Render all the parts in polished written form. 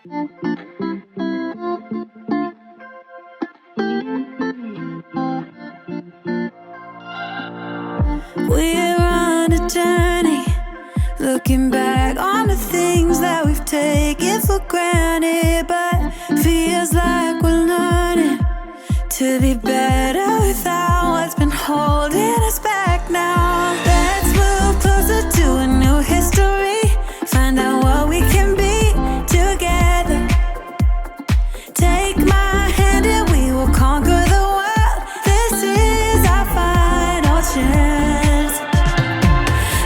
We're on a journey, looking back on the things that we've taken for granted, but feels like we're learning to be better without what's been holding us back now. Let's move closer to a new history, find out what we can be together. Take my hand and we will conquer the world. This is our final chance.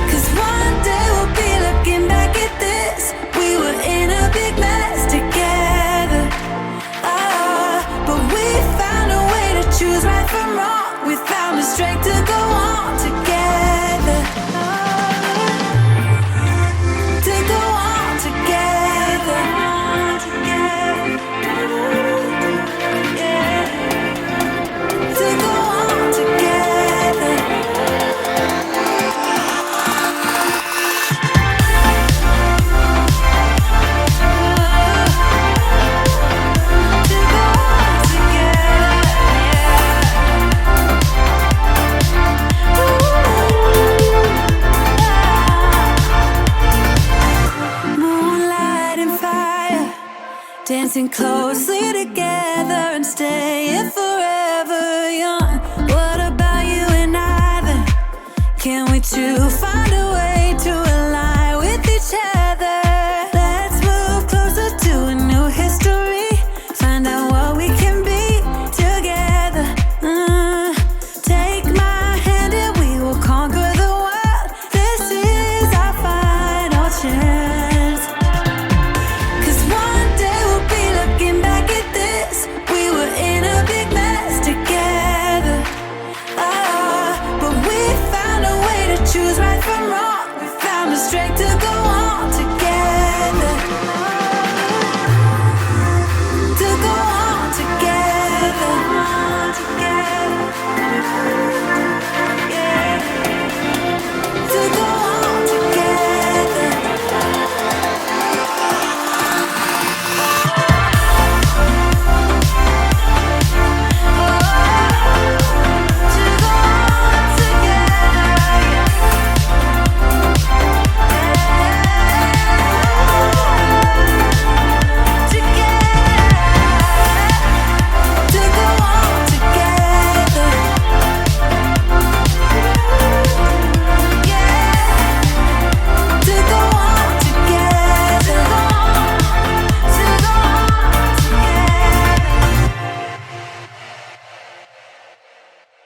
'Cause one day we'll be looking back at this. We were in a big mess together. But we found a way to choose right from wrong. We found the strength to go on together. To go on together. Yeah. To go on together. To go on together. Moonlight and fire, dancing closely together and staying forever young. What about you and I then? Can we two find a way